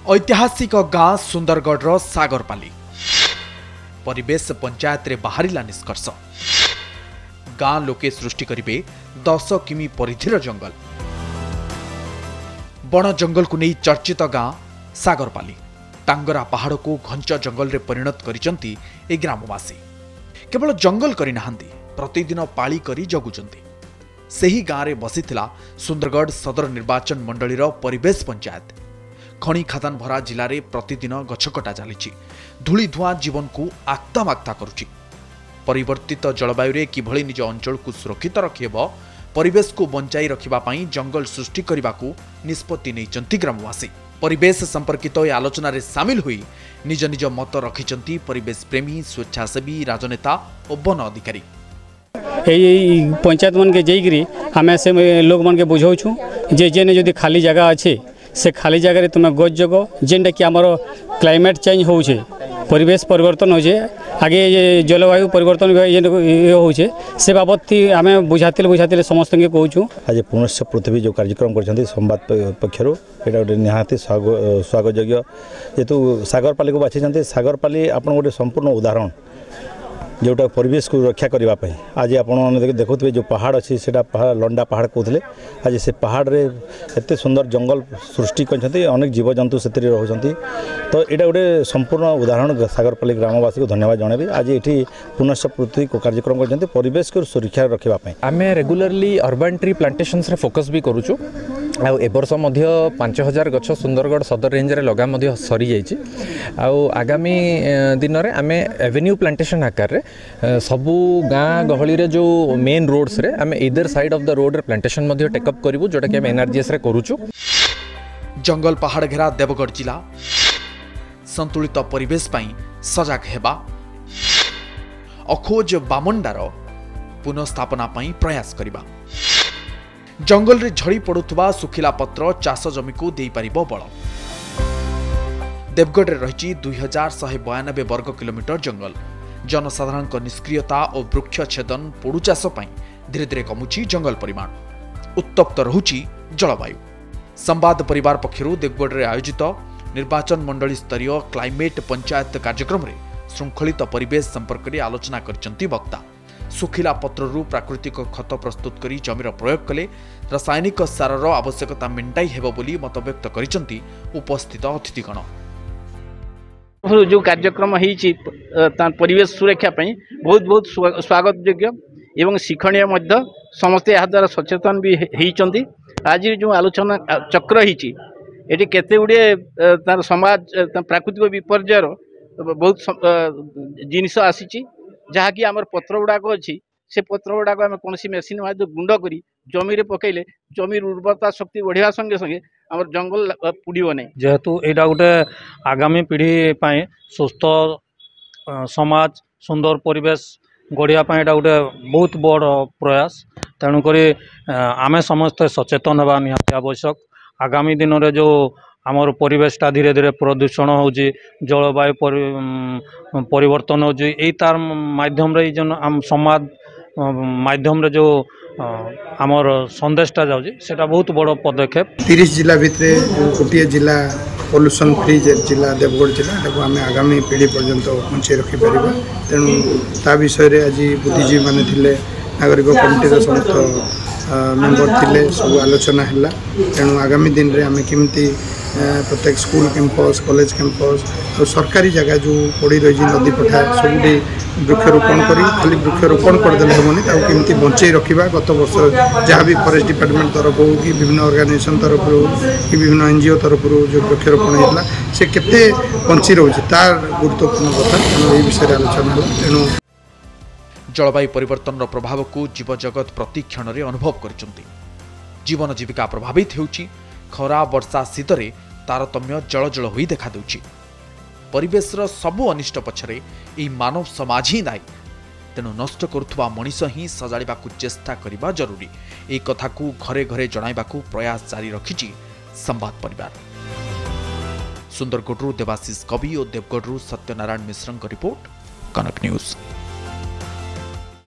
ऐतिहासिक गाँ सुंदरगढ़ सागरपाली परिवेश पंचायत रे बाहरिला निष्कर्ष गाँ लोके सृष्टि करिवे 10 किमी परिधिर जंगल बण जंगल को नहीं चर्चित गाँ सागरपाली टांगरा पहाड़ को घंच जंगल रे परिणत करिसंती ए ग्रामवासी केवल जंगल करि नाहंती प्रतिदिन पाली करी जगुचंती सेही गाँ रे बसिथिला सुंदरगढ़ सदर निर्वाचन मंडलीर परिवेश पंचायत खणी खादान भरा जिले में प्रतिदिन गछ कटा चली धूली धुआं जीवन को आक्तामाक्ता करुछि परिवर्तित जलवायु किभली निज अंचल को सुरक्षित रखिब परिवेश को बंचाई रखिबा पई जंगल सृष्टि करने को निष्पत्ति नैचंती ग्रामवासी परिवेश संपर्कित ए आलोचना रे सामिल हुई निज निज मत रखिचंती परिवेश प्रेमी स्वेच्छासेवी राजनेता और वन अधिकारी पंचायत मन के जाइकरी आमे से लोग मन के बुझाऊँ जे जेने जदि खाली जगह अच्छे से खाली जगह तुम गछ जग जेनटा कि आमर क्लाइमेट चेंज होचे परिवेश परिवर्तन होचे आगे जलवायु परिवर्तन होचे से बाबद आम बुझाते समस्त के कहूँ आज पुनश्च पृथ्वी जो कार्यक्रम कर संवाद पक्षर यहाँ गोटे निहाती स्वागत योग्य जेहेतु सागरपाली को बाछी सागरपाली आप गोटे संपूर्ण उदाहरण जोटा परिवेश को रक्षा करने आज आप देखुए जो पहाड़ अच्छी से लंडा पहाड़ कहते आज से पहाड़ रे एत सुंदर जंगल सृष्टि करते अनेक जीवजंतु से रोचते तो यहाँ गोटे संपूर्ण उदाहरण सागरपाली ग्रामवासी को धन्यवाद जनइबी आज ये पुनश्च पृथ्वी को कार्यक्रम करते परिवेश को सुरक्षा रखापी आम रेगुलारली अर्बन ट्री प्लांटेशन्स रे फोकस भी करूँ ए वर्ष 5000 गछ सुंदरगढ़ सदर रेंज रे लगा सरी जाइए आगामी दिन में आम एवेन्यू प्लांटेशन आकार रे सबू गाँ गहली रे जो मेन रोड्स रे आम इधर साइड ऑफ द रोड रे प्लांटेशन टेकअप करूँ जोटा कि आम एनआरजीएस रे करूँ जंगल पहाड़ घेरा देवगढ़ जिला संतुलित परिवेश पई सजग हेबा अखोज बामंडार पुनःस्थापना पई प्रयास करिबा जंगल रे झड़ी पड़ुथबा सुखिला पत्र चाष जमी को देई परिबो बळ देवगढ़ रे रहिछि 2192 वर्ग किलोमीटर जंगल जनसाधारण निष्क्रियता और वृक्ष छेदन पोड़ू चाष पई धीरे धीरे कमुछि जंगल परिमाण उत्तप्त रहुछि जलवायु संवाद परिवार पक्षरु देवगढ़ रे आयोजित निर्वाचन मंडली स्तरीय क्लाइमेट पंचायत कार्यक्रम रे श्रृंखलित परिवेश संपर्क में आलोचना करचंती वक्ता सुखिला पत्रु प्राकृतिक खत प्रस्तुत करी जमीर प्रयोग कले रासायनिक सारर आवश्यकता मेंटाई हेबो बोली मत व्यक्त करिसंती उपस्थित अतिथिगण जो कार्यक्रम होईछि परिवेश सुरक्षा पई बहुत बहुत स्वागत योग्य एवं शिक्षणीय मध्य समस्त यह द्वारा सचेतन भी होईचंती आज जो आलोचना चक्र होईछि एटी केते गुडे तार समाज प्राकृतिक विपर्यय बहुत जिनिस आसीछि जहाँ कि आमर पत्र गुड़ाक अच्छी से पत्र गुड़ाक आम कौन मेसीन माध्यम गुंड करी जमी पकईले जमी उर्वरता शक्ति बढ़िया संगे संगे आम जंगल पुड़ो नहीं जेहेतु यहाँ गोटे आगामी पीढ़ी सुस्थ समाज सुंदर परिवेश गढ़िया यहाँ गोटे बहुत बड़ प्रयास तेणुक आम समस्ते सचेतन होगा निहाती आवश्यक आगामी दिन में जो आमर परिवेशटा धीरे धीरे प्रदूषण हो जलवायु परिवर्तन हो तार माध्यम रे जन आम समाज माध्यम रे जो आमर संदेशटा जाटा बहुत बड़ पदक्षेप 30 जिला भितर गोटे जिला पॉल्यूशन फ्री जिला देवगढ़ जिला आम आगामी पीढ़ी पर्यंत पहुँचे रखिपर तेणु ता विषय आज बुद्धिजीवी माने थिले नागरिक कमिटी समस्त मेंबर थिले सब आलोचना है तेणु आगामी दिन में आम केमती प्रत्येक स्कूल कैंपस कॉलेज कैंपस और सरकारी जगह जो पड़ी रही नदी पठा सब वृक्षरोपण कर खाली वृक्षरोपण करदे हेनी केमती बंचे रखा गत वर्ष जहाँ भी फॉरेस्ट डिपार्टमेंट तरफ हो कि विभिन्न ऑर्गेनाइजेशन तरफ हो कि विभिन्न एनजीओ तरफ जो वृक्षरोपण होता से केते बंची रोचे तार गुरुत्वपूर्ण कथा तेणु विषय आलोचना तेणु जलवायु परिवर्तन प्रभाव को जीवजगत प्रति क्षण में अनुभव करचंती जीवन जीविका प्रभावित होउची खरा वर्षा शीतरे तारतम्य जलजल होई देखा देउची परिवेशर सबु अनिष्ट पछरे ई मानव समाज ही दायी तेणु नष्ट करुवा मनीष ही सजाड़ा चेष्टा करने जरूरी ए कथा को घरे घरे जणाइबा प्रयास जारी रखिछि संवाद परिवार सुंदरगढ़ देवाशीष कवि और देवगढ़ सत्यनारायण मिश्र रिपोर्ट कनक न्यूज।